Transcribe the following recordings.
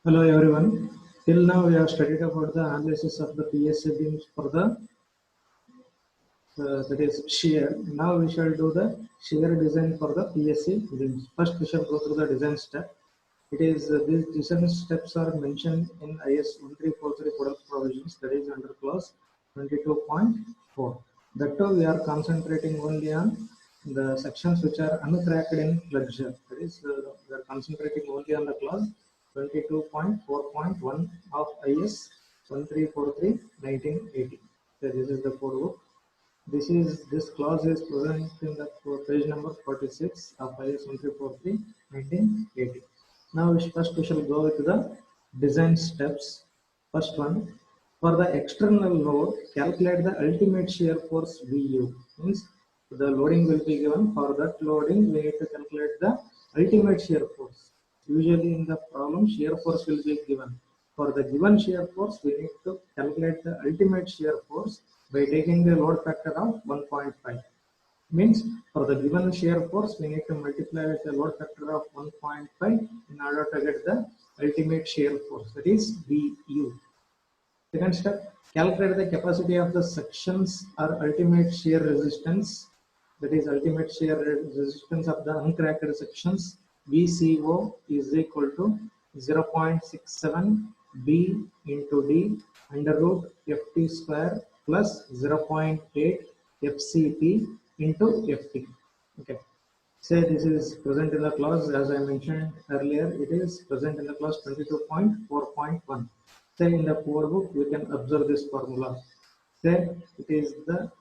Hello everyone. Till now we have studied about the analysis of the PSA beams for the that is shear. Now we shall do the shear design for the PSA beams. First we shall go through the design step. It is these design steps are mentioned in IS 1343 product provisions, that is under clause 22.4. That too we are concentrating only on the sections which are uncracked in flexure. That is we are concentrating only on the clause 22.4.1 of IS 1343/1980. So this is the code book. This clause is present in the page number 46 of IS 1343/1980. Now first we shall go with the design steps. First one, for the external load, calculate the ultimate shear force VU. Means the loading will be given. For that loading, we need to calculate the ultimate shear force. Usually in the problem, shear force will be given. For the given shear force, we need to calculate the ultimate shear force by taking the load factor of 1.5. Means for the given shear force, we need to multiply with the load factor of 1.5 in order to get the ultimate shear force, that is VU. Second step, calculate the capacity of the sections or ultimate shear resistance, that is ultimate shear resistance of the uncracked sections. VCO is equal to 0.67 B into D under root FT square plus 0.8 FCP into FT. Okay. Say this is present in the clause, as I mentioned earlier, it is present in the clause 22.4.1. Say in the code book, we can observe this formula. Say it is the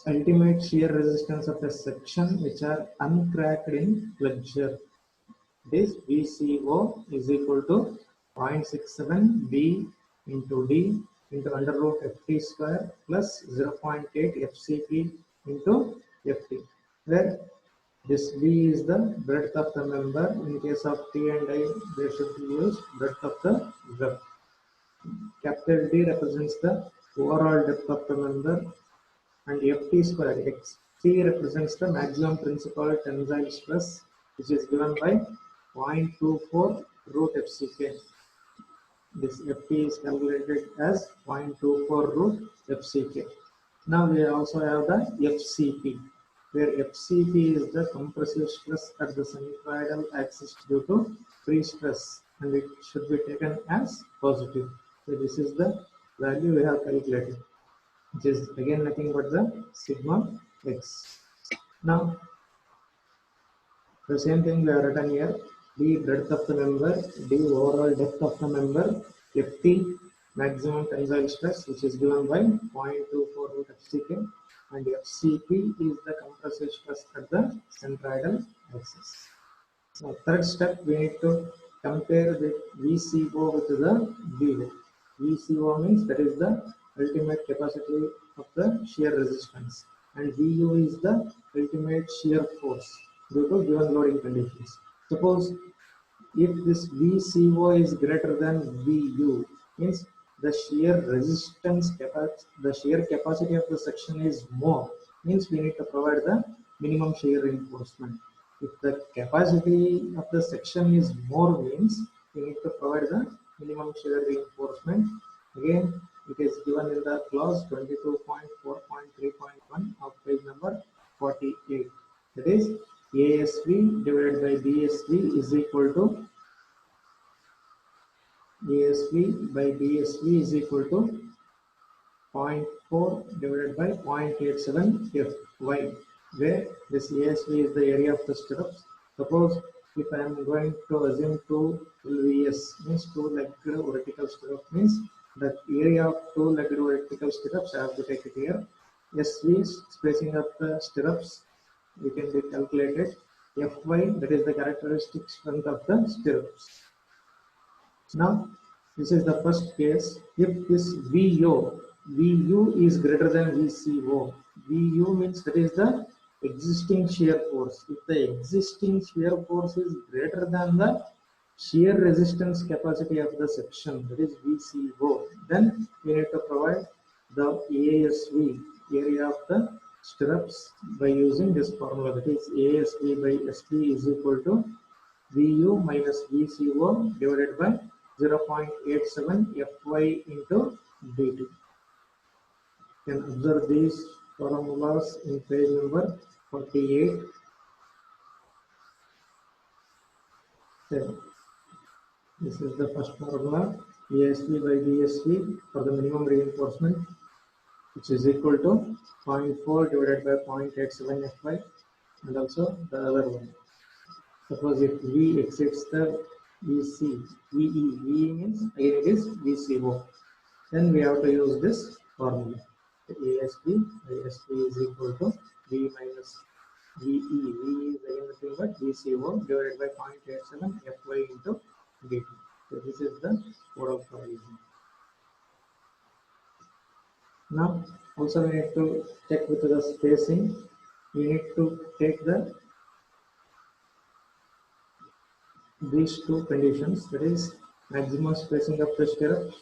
ultimate shear resistance of a section which are uncracked in flexure. This VCO is equal to 0.67 B into D into under root FT square plus 0.8 FCP into FT, where this V is the breadth of the member. In case of T and I, they should be used breadth of the web. Capital D represents the overall depth of the member, and Ft square XT represents the maximum principal tensile stress, which is given by 0.24 root FCK. This Ft is calculated as 0.24 root FCK. Now we also have the FCP, where FCP is the compressive stress at the centroidal axis due to free stress, and it should be taken as positive. So this is the value we have calculated, which is again nothing but the sigma x. Now the same thing we have written here: d breadth of the member, d overall depth of the member, Ft maximum tensile stress, which is given by 0.24 root FCK, and FCP is the compressive stress at the centroidal axis. Now, third step, we need to compare the VCO with the VO. VCO means that is the ultimate capacity of the shear resistance, and VU is the ultimate shear force due to given loading conditions. Suppose if this VCO is greater than VU, means the shear resistance the shear capacity of the section is more, means we need to provide the minimum shear reinforcement. If the capacity of the section is more, means we need to provide the minimum shear reinforcement. Again, it is given in the clause 22.4.3.1 of page number 48. That is ASV divided by BSV is equal to ASV by BSV is equal to 0.4 divided by 0.87 Fy, where this ASV is the area of the stirrups. Suppose if I am going to assume 2 LVS, means 2-legged vertical stirrup, means the area of 2-legged vertical stirrups I have to take it here. SV is spacing of the stirrups, we can be calculated. Fy, that is the characteristic strength of the stirrups. Now, this is the first case. If this VU is greater than VCO, VU means that is the existing shear force. If the existing shear force is greater than the shear resistance capacity of the section, that is VCO, then we need to provide the ASV, area of the stirrups, by using this formula, that is ASV by SP is equal to VU minus VCO divided by 0.87 Fy into dt. You can observe these formulas in page number 48. Then this is the first formula, ASV by DSV for the minimum reinforcement, which is equal to 0.4 divided by 0.87 Fy, and also the other one. Suppose if V exceeds the VE means again it is VCO, then we have to use this formula. ASV is equal to V minus VE. VE is again nothing but VCO divided by 0.87 Fy into dt. So this is the code of correlation. Now also we need to check with the spacing. We need to take these two conditions, that is maximum spacing of the stirrup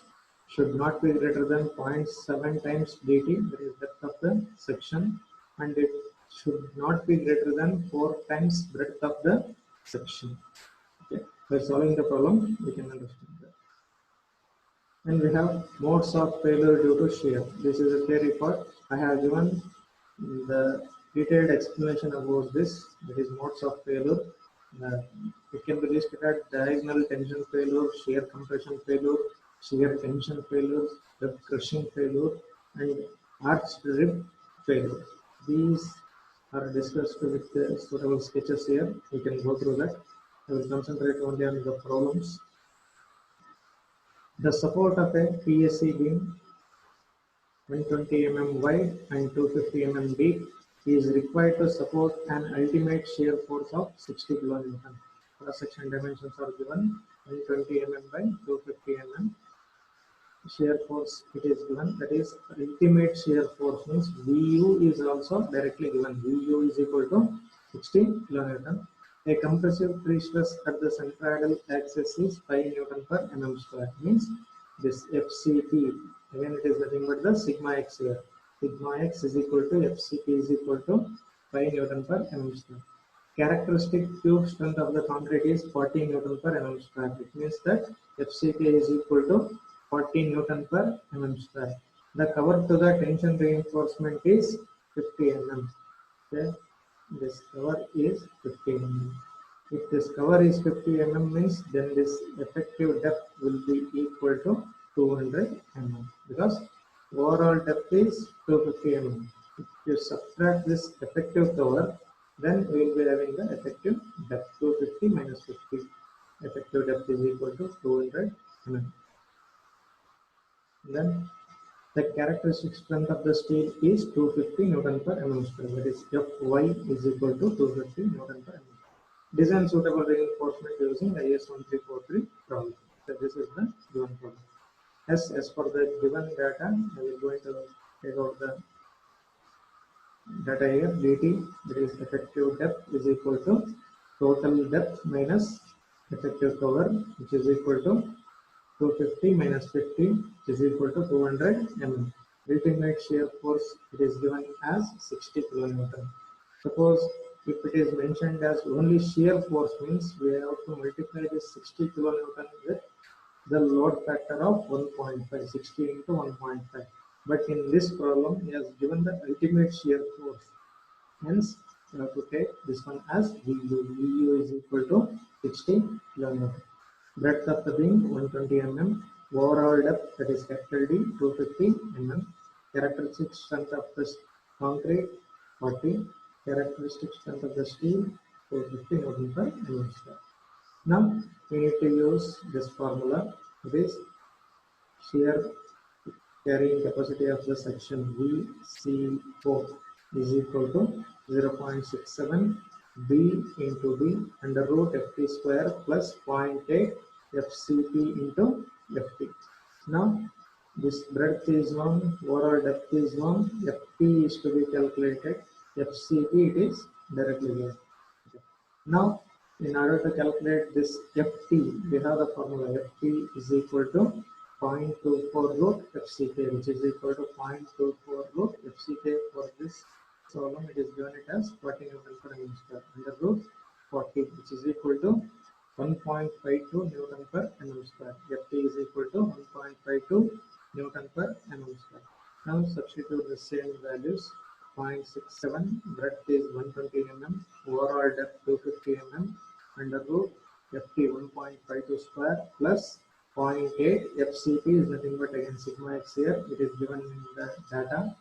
should not be greater than 0.7 times dt, that is depth of the section, and it should not be greater than 4 times breadth of the section. Okay, by solving the problem we can understand that. And we have modes of failure due to shear. This is a theory part. I have given the detailed explanation about this, that is modes of failure. It can be listed as diagonal tension failure, shear compression failure, shear tension failure, rib crushing failure, and arched rib failure. These are discussed with the suitable sketches here. You can go through that. I will concentrate only on the problems. The support of a PSC beam 120 mm wide and 250 mm deep is required to support an ultimate shear force of 60 kN. Cross-section dimensions are given 120 mm by 250 mm. Shear force it is given, that is ultimate shear force means VU is also directly given. VU is equal to 60 kN. A compressive pre-stress at the centroidal axis is 5 Newton per mm square, means this FCP, again it is nothing but the sigma x here. Sigma x is equal to FCP is equal to 5 Newton per mm square. Characteristic tube strength of the concrete is 40 Newton per mm square. It means that FCP is equal to 40 Newton per mm square. The cover to the tension reinforcement is 50 mm. Okay. This cover is 50 mm. If this cover is 50 mm means then this effective depth will be equal to 200 mm, because overall depth is 250 mm. If you subtract this effective cover, then we will be having the effective depth 250 minus 50. Effective depth is equal to 200 mm. Then the characteristic strength of the steel is 250 Newton per mm square. That is Fy is equal to 250 Newton per mm. Design suitable reinforcement using IS 1343 problem. So this is the given problem. As for the given data, I will going to take out the data here. Dt, that is effective depth, is equal to total depth minus effective cover, which is equal to 250 minus 50, which is equal to 200 mm. Ultimate shear force it is given as 60 kN. Suppose if it is mentioned as only shear force means we have to multiply this 60 kN with the load factor of 1.5, 60 into 1.5. But in this problem, he has given the ultimate shear force. Hence, you have to take this one as VU. VU is equal to 60 kN. Breadth of the beam 120 mm. Overall depth, that is capital D, 250 mm. Characteristic strength of the concrete 40. Characteristic strength of the steel 250 Newton per mm square. Now we need to use this formula. This shear carrying capacity of the section VC4 is equal to 0.67 B into B under root FT square plus 0.8 FCP into FT. Now this breadth is 1, overall depth is 1, FT is to be calculated, FCP it is directly given. Okay. Now in order to calculate this FT, we have the formula FT is equal to 0.24 root FCK, which is equal to 0.24 root FCK. For this problem, it is given it as 40 Newton per mm square under root 40, which is equal to 1.52 Newton per mm square. Ft is equal to 1.52 Newton per mm square. Now substitute the same values. 0.67, breadth is 120 mm, overall depth 250 mm, under root Ft 1.52 square plus 0.8. FCP is nothing but again sigma x here. It is given in the data.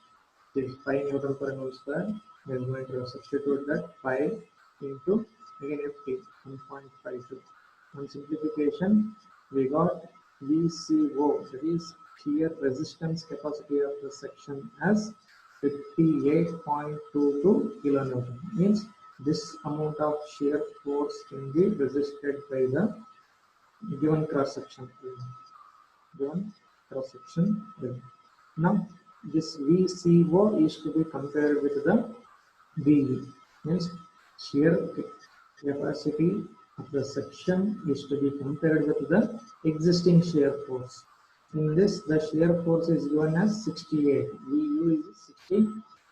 It is 5 Newton per mm square. We are going to substitute that 5 into again Ft 1.52. On simplification, we got VCO, that is shear resistance capacity of the section, as 58.22 kilonewton. Means this amount of shear force can be resisted by the given cross section. Now this VCO is to be compared with the VE, means shear capacity of the section is to be compared with the existing shear force. In this, the shear force is given as 68. VU is 60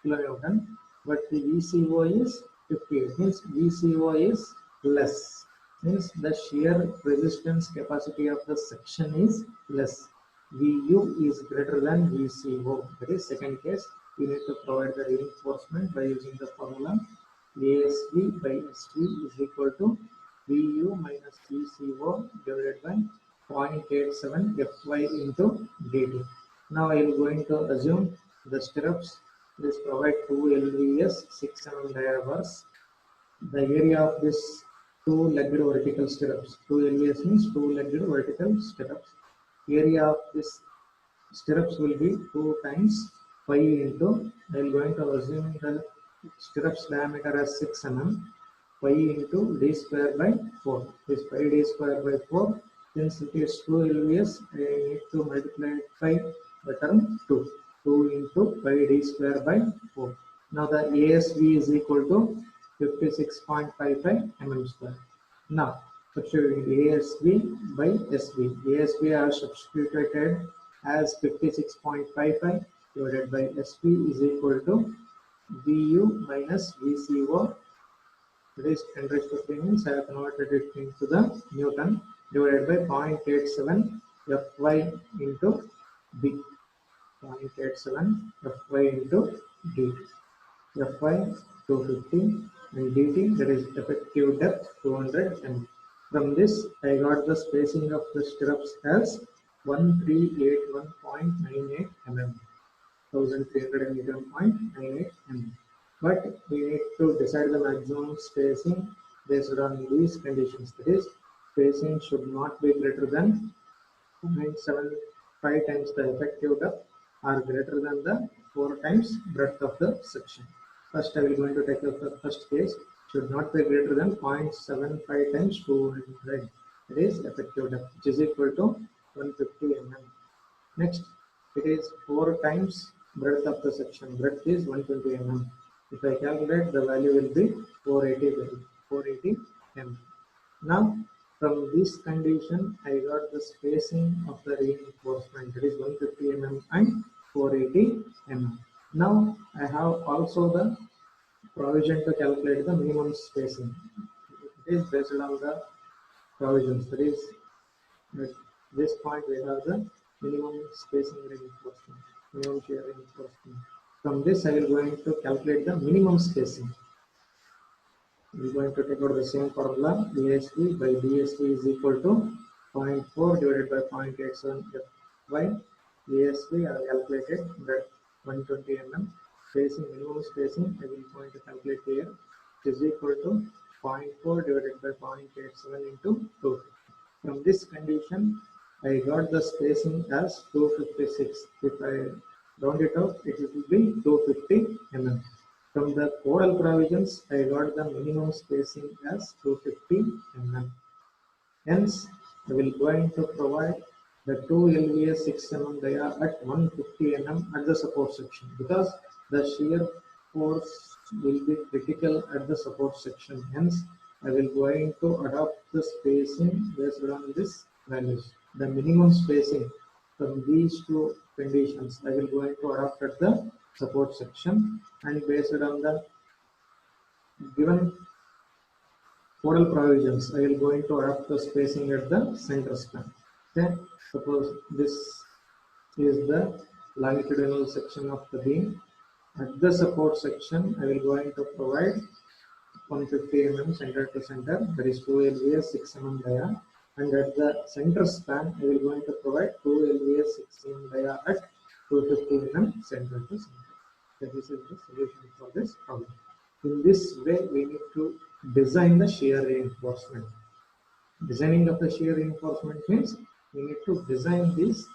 kilonewton, but the VCO is 58. Means VCO is less. Means the shear resistance capacity of the section is less. VU is greater than VCO. That is second case. We need to provide the reinforcement by using the formula ASV by SV is equal to VU minus VCO divided by 0.87 Fy into dt. Now I am going to assume the stirrups. This provide 2 LVS 6 mm dia bars. The area of this two-legged vertical stirrups. 2 LVS means two-legged vertical stirrups. Area of this stirrups will be 2 times pi into, I am going to assume the stirrups diameter as 6 mm, pi into d square by 4. This pi d square by 4, since it is 2 LVS, I need to multiply it by the term 2. 2 into pi d square by 4. Now the ASV is equal to 56.55 mm square. Now substituting ASV by SV. ASV are substituted as 56.55 divided by SV is equal to VU minus VCO. That is 10 raised to 3 means I have converted it into the Newton divided by 0.87 Fy into B. 0.87 Fy into dt. Fy 250 and dt, that is effective depth 200 mm. From this I got the spacing of the stirrups as 1381.98 mm. 1381.98 mm. But we need to decide the maximum spacing based on these conditions. That is, spacing should not be greater than 0.75 times the effective depth or greater than the 4 times breadth of the section. First, I will going to take the first case. Should not be greater than 0.75 times 200. That is effective depth, which is equal to 150 mm. Next, it is 4 times breadth of the section. Breadth is 120 mm. If I calculate, the value will be 480 mm. Now, from this condition, I got the spacing of the reinforcement, that is 150 mm and 480 mm. Now, I have also the provision to calculate the minimum spacing. It is based on the provisions. That is, at this point we have the minimum spacing reinforcement, minimum shear reinforcement. From this, I will going to calculate the minimum spacing. We are going to take out the same formula. ASV by DSV is equal to 0.4 divided by 0.87 Fy. ASV I calculated that 120 mm. Spacing, minimum spacing, I will going to calculate here. It is equal to 0.4 divided by 0.87 into 2. From this condition, I got the spacing as 256. If I round it out, it will be 250 mm. From the codal provisions, I got the minimum spacing as 250 mm. Hence, I will going to provide the 2 LVA 6 mm dia at 150 mm at the support section, because the shear force will be critical at the support section. Hence, I will going to adopt the spacing based on this values. The minimum spacing from these two conditions, I will going to adopt at the support section, and based on the given Modal provisions. I will going to adapt the spacing at the center span. Okay, suppose this is the longitudinal section of the beam. At the support section, I will going to provide 150 mm center to center, that is 2 LVS 6 mm dia, and at the center span I will going to provide 2 LVS 6 mm dia at 250 mm center to center. So this is the solution for this problem. In this way we need to design the shear reinforcement. Designing of the shear reinforcement means we need to design these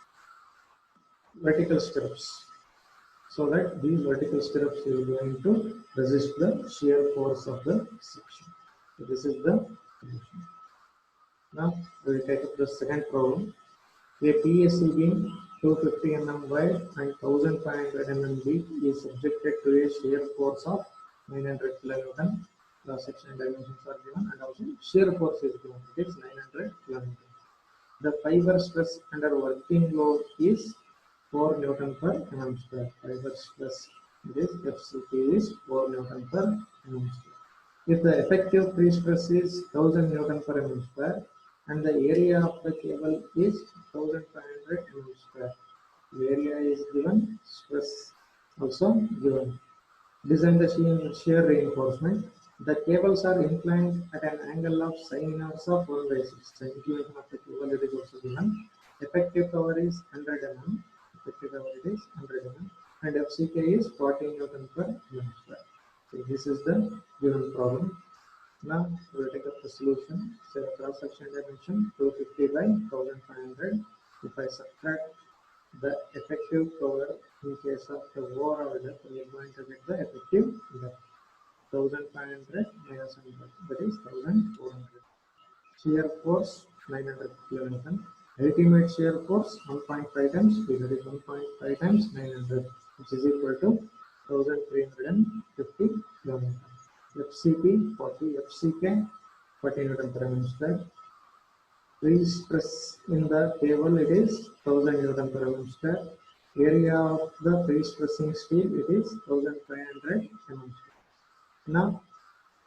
vertical stirrups, so that these vertical stirrups will be going to resist the shear force of the section. So this is the solution. Now we will take up the second problem. A PSC beam 250 mm wide and 1500 mm deep is subjected to a shear force of 900 kN. The section dimensions are given and also shear force is given. It is 900 kN. The fiber stress under working load is 4 Newton per mm square. Fiber stress, this FCP is 4 Newton per mm square. If the effective pre-stress is 1000 Newton per mm square and the area of the cable is 1500 mm square, the area is given, stress also given. Design the shear reinforcement. The cables are inclined at an angle of sin inverse of 1/6. The inclination of the cable is also given. Effective power is 100 mm. Effective power is 100 mm. And FCK is 40 Newton per mm square. So this is the given problem. Now we will take up the solution. So the cross section dimension 250 by 1500. If I subtract the effective power in case of the overall depth, we are going to get the effective depth 1500 minus 100, that is 1400. Shear force 900 kN. Ultimate shear force 1.5 times P, that is 1.5 times 900, which is equal to 1350 kN. FCP 40, FCK 40 Newton per mm square. Pre-stress in the cable it is 1000 Newton per mm square. Area of the pre-stressing steel it is 1500 mm square. Now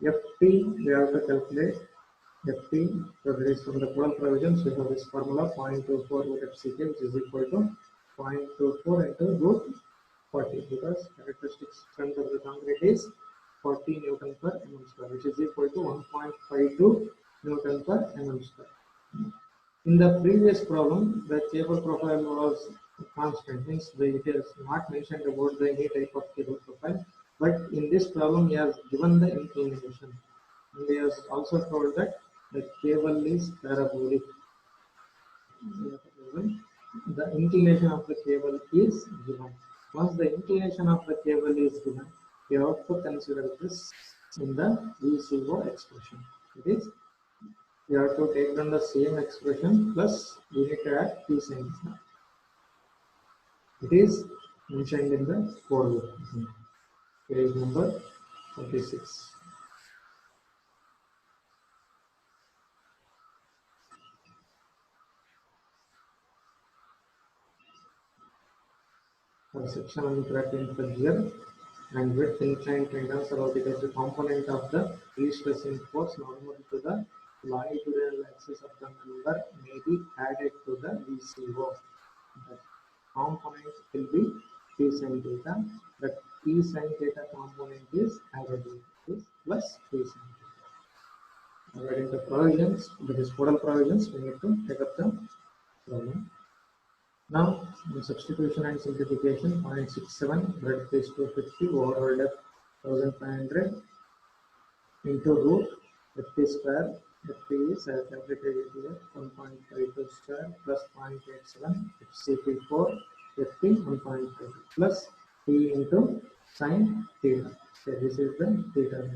FT we have to calculate. FT, so that is from the Coulomb provisions, we have this formula 0.24 root FCK, which is equal to 0.24 into root 40, because characteristic strength of the concrete is 40 Newton per mm square, which is equal to 1.52 Newton per mm square. In the previous problem, the cable profile was constant, means it is not mentioned about the any type of cable profile, but in this problem he has given the inclination. And he has also told that the cable is parabolic. The inclination of the cable is given. Once the inclination of the cable is given, you have to consider this in the VCO expression. It is, you have to take down the same expression plus we need to add P sin theta. It is mentioned in the formula, page number 46. For section interacting with the gear and width inclined tendons about it as a component of the pre-stressing force normal to the longitudinal axis of the member may be added to the VCO. The component will be P sin theta. The P sin theta component is added with this plus P sin theta. According to provisions, that is total provisions, we need to take up the problem. Now, in substitution and simplification, 0.67, breadth is 250, overall depth 1500 into root ft square. Ft is calculated here 1.52 square plus 0.87, FCP4, ft 1.52 plus P into sin theta. So this is the theta.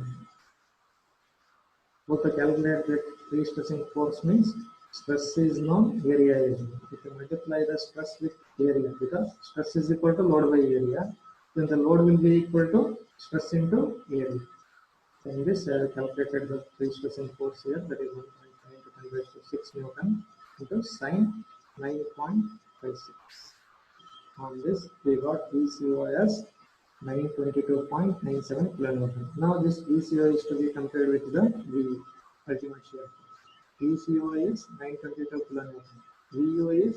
What to calculate that pre-stressing force means stress is known, area is known. If you multiply the stress with area, because stress is equal to load by area, then the load will be equal to stress into area. So in this, I have calculated the pre-stressing force here, that is 1.5 into 10 raised to 6 Newton into sin 9.56. On this, we got VCO as 922.97 kilonewton. Now this VCO is to be compared with the V. ultimate shear force. VCO is 922 kilonewton. VU is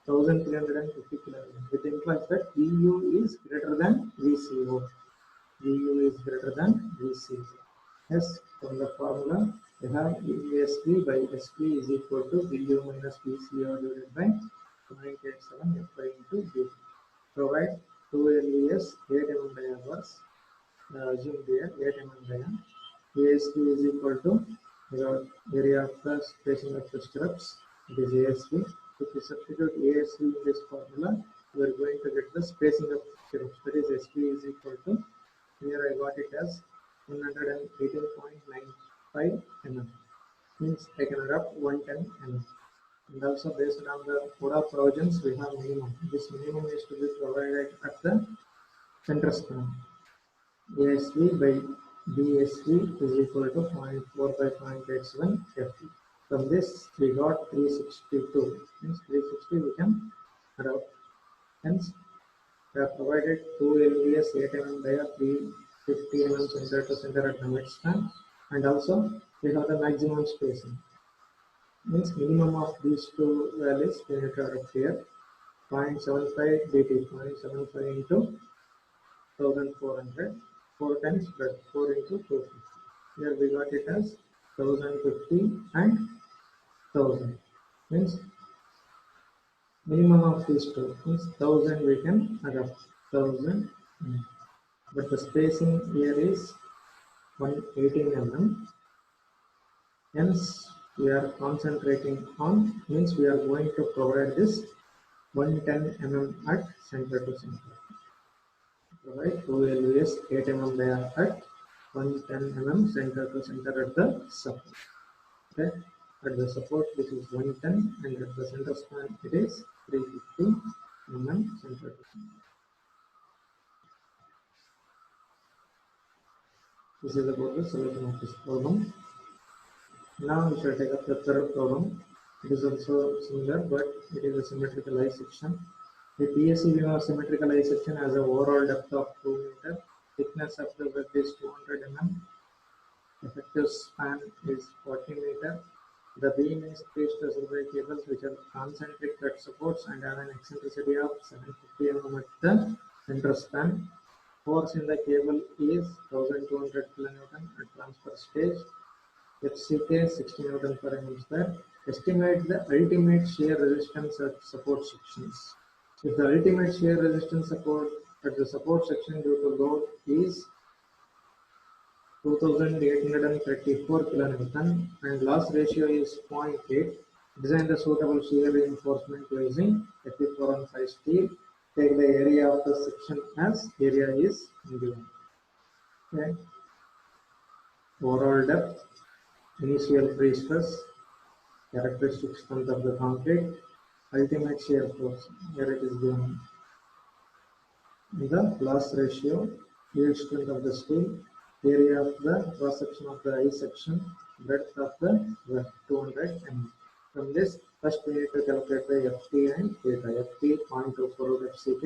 1350 kilonewton. It implies that VU is greater than VCO. VU is greater than VCO. Yes, from the formula we have ESV by SV is equal to VU minus VCO divided by 0.87 Fy into B. Provide 2 LES 8 mm dia bars. Assume there 8 mm dia. ASV is equal to the area of the spacing of the stirrups. It is ASV. If we substitute ASV in this formula, we are going to get the spacing of stirrups. That is SV is equal to, here I got it as 118.95 mm. Means I can adopt 110 mm. And also based on the code of provisions, we have minimum. This minimum is to be provided at the center span. ASV by BSV is equal to 0.4 by 0.87 FT. From this we got 362. Means 360 we can adopt. Hence we have provided 2 LVS 8 mm dia 350 mm center to center at the mid span, and also we have the maximum spacing. Means minimum of these two values we need to adopt here. 0.75 dt, 0.75 into 1400, 4 times spread, 4 into 250. Here we got it as 1050 and 1000. Means minimum of these two, means 1000 we can adopt, 1000. But the spacing here is 118 mm. Hence we are concentrating on, means we are going to provide this 110 mm at center to center. Provide 2 LVS 8 mm dia at 110 mm center to center at the support. Okay, at the support this is 110, and at the center span it is 350 mm center to center. This is about the solution of this problem. Now we shall take up the third problem. It is also similar, but it is a symmetrical I section. The PSC beam of symmetrical I section has an overall depth of 2 meter. Thickness of the web is 200 mm. Effective span is 40 meter. The beam is pre-stressed by cables which are concentric cut supports and have an eccentricity of 750 mm at the center span. Force in the cable is 1200 kilonewton at transfer stage. FCK 60 Newton per mm square. Estimate the ultimate shear resistance at support sections. If the ultimate shear resistance support at the support section due to load is 2834 kilonewton and loss ratio is 0.8, design the suitable shear reinforcement using Fe415 steel. Take the area of the section as area is given. Okay. Overall depth, initial pre-stress, characteristic strength of the concrete, ultimate shear force, here it is given. The loss ratio, yield strength of the steel, area of the cross section of the I section, breadth of the web 200 mm. From this, first we need to calculate the FT and theta. FT 0.24 FCK,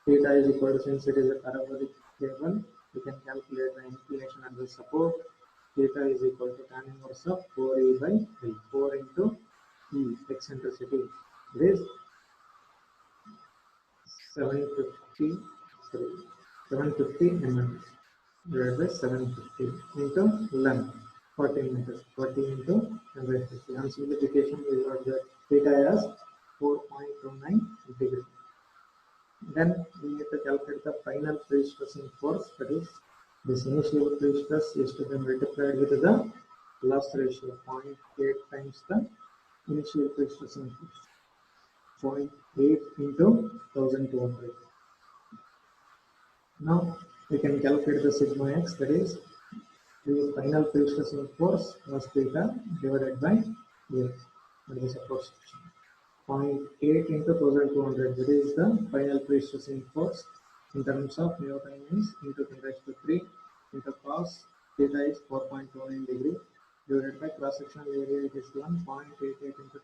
theta is equal to, since it is a parabolic cable, we can calculate the inclination at the support. Theta is equal to tan inverse of 4E by L, 4 into E, eccentricity. It is 750 mm divided by 750 into length 40 meters, 40 into 150. On simplification we got the theta as 4.29 degree. Then we need to calculate the final pre-stressing force, that is this initial pre-stress is to be multiplied with the loss ratio 0.8 times the initial pre-stressing force, 0.8 into 1200. Now we can calculate the sigma x, that is the final pre-stressing force cos theta divided by x at the support section. 0.8 into 1200, that is the final pre-stressing force in terms of Newton means into 10⁻³ into cos theta is 4.29 degree divided by cross sectional area, it is 1.88 into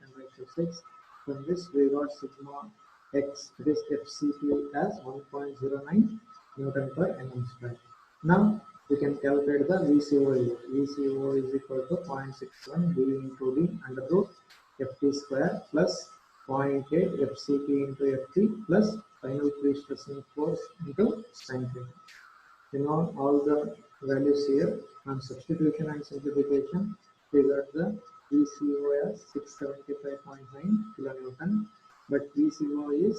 10⁻⁶. From this we got sigma x, that is FCP as 1.09 Newton per mm square. Now we can calculate the VCO here. VCO is equal to 0.61 D into D under root FT square plus 0.8 FCP into FT plus final pre-stressing force into sin theta. You know all the values here. On substitution and simplification, we got the VCO as 675.9 kilonewton, but VCO is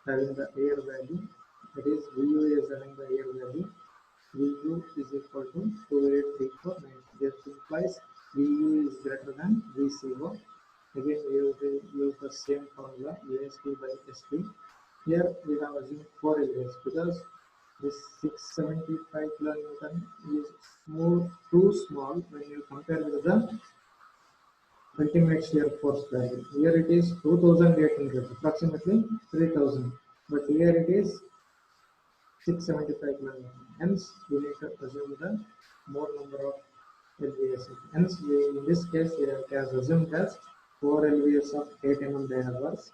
having the air value, that is VU is having the air value. VU is equal to 28349. This implies VU is greater than VCO. Again, we have to use the same formula ASP by SP. Here we have assumed 4 LVS because this 675 kilonewton is too small when you compare with the ultimate shear force value. Here it is 2800, approximately 3000, but here it is 675 kilonewton. Hence, we need to assume the more number of LVS. Hence, in this case, we have assumed as 4 LVS of 8 mm diameters.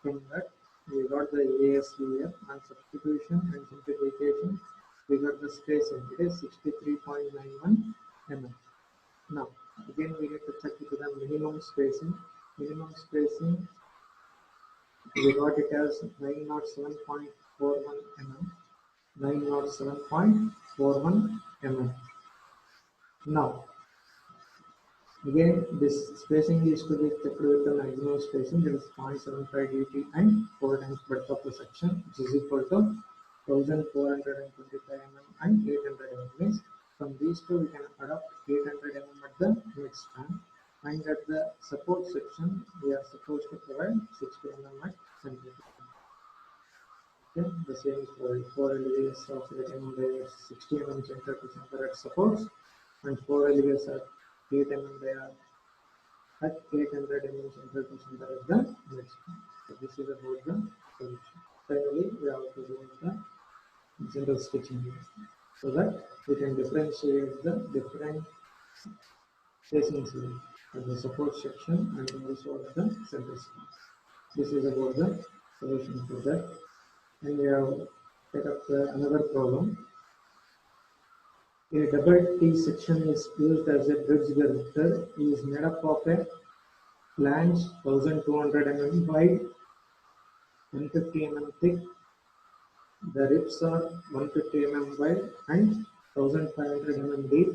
From that, we got the ASP here. On substitution and simplification, we got the spacing. It is 63.91 mm. Now, again, we need to check with the minimum spacing. Minimum spacing, we got it as 907.41 mm. 907.41 mm. Now, again, this spacing is to be checked with the maximum spacing, that is 0.75 dt and 4 times breadth of the section, which is equal to 1425 mm and 800 mm. Means from these two, we can adopt 800 mm at the mid span, and at the support section, we are supposed to provide 60 mm at center. Okay, the same is for 4 LVS of 8 mm diameter, 60 mm center to center at supports, and 4 LVS at 8 mm diameter at 800 mm center to center at the mid span. So this is about the solution. Finally, we have to do the general stitching here, so that we can differentiate the different spacings here at the support section and also at the center span. This is about the solution for that. And we have take up another problem. A double T section is used as a bridge girder. It is made up of a flange 1200 mm wide, 150 mm thick. The ribs are 150 mm wide and 1500 mm deep.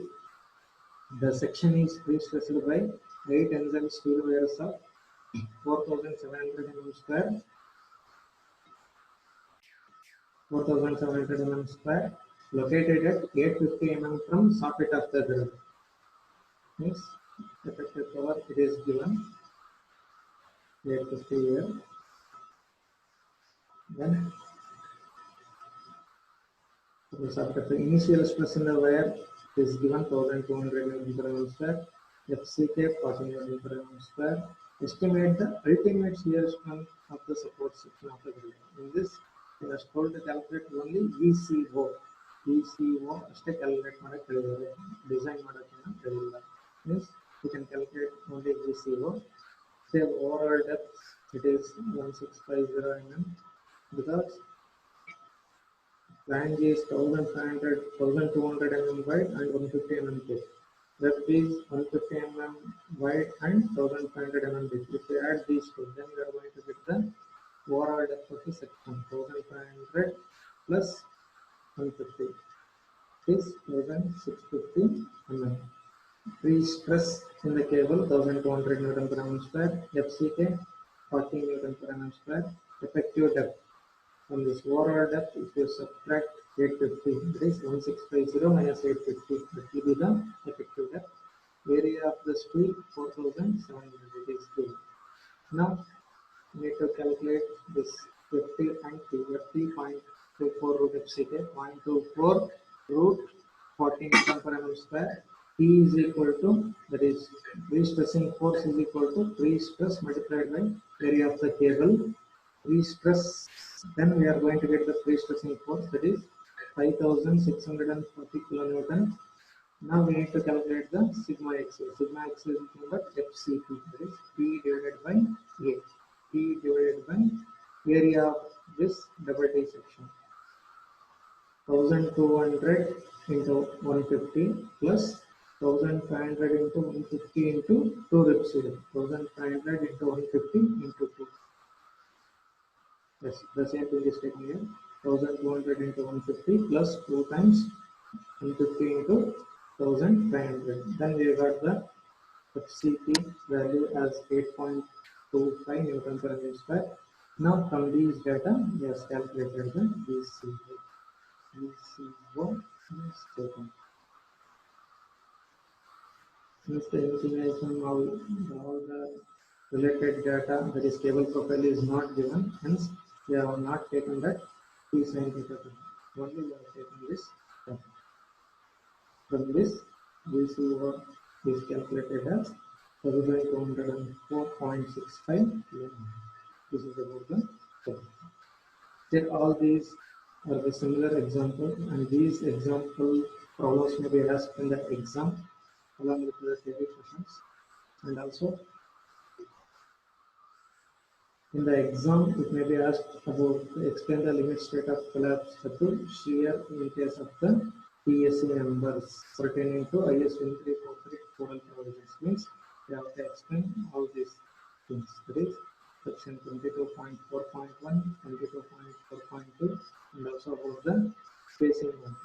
The section is pre-stressed by 8 tensile steel wires of 4700 mm square. 4700 mm square, located at 850 mm from socket of the girder. Means effective power it is given 850 here. Then the initial stress in the wire is given 1200 mm per mm square. FCK 40 mm per mm square. Estimate the ultimate shear strength of the support section of the girder. In this, we are told to calculate only VCO. VCO ಅಷ್ಟೇ calculate ಮಾಡಕ್ಕೆ ಹೇಳಿದ್ದಾರೆ, design ಮಾಡೋಕ್ಕೆ ಹೇಳಿಲ್ಲ. Means we can calculate only VCO. Say overall depth it is 1650 mm because flange is 1500, 1200 mm wide and 150 mm thick. Depth is 150 mm wide and 1500 mm deep. If we add these two, then we are going to get the overall depth of the section 1500 plus 150 is 1650 mm. Pre-stress in the cable 1200 Newton per mm square, FCK 40 Newton per mm square. Effective depth from this overall depth, if you subtract 850, that is 1650 minus 850, that will be the effective depth. Area of the steel 4700, it is given. Now we need to calculate this FT and T. FT 0.24 root FCK, 0.24 root 40 Newton per mm square. T is equal to, that is pre-stressing force is equal to pre-stress multiplied by area of the cable. Pre-stress, then we are going to get the pre-stressing force, that is 5640 kilonewton. Now we need to calculate the sigma x. Sigma x is nothing but FCP, that is P divided by A. P divided by area of this double T section, 1200 into 150 plus 1500 into 150 into 2 reps. 1500 into 150 into 2. Yes, the same thing is taken here. 1200 into 150 plus 2 times 150 into 1500. Then we got the FCP value as 8.25 Newton per meter square. Now from these data, we have calculated the VCO. VCO is taken. Since the information of all the related data, that is cable profile, is not given, hence we have not taken that P sin theta. Only we have taken this data. From this, VCO is calculated as 1204.65 km. This is about the total. Check all these are the similar example, and these example problems may be asked in the exam along with the theory sessions, and also in the exam it may be asked about explain the limit state of collapse to shear in case of the PSC members pertaining to IS 1343 coral provisions. Means you have to explain all these things. That is section 22.4.1, 22.4.2, and also about the spacing one.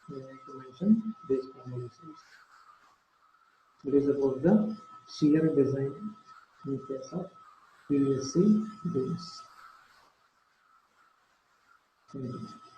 We need to mention these formulations. It is about the shear design in case of PSC beams. Thank you.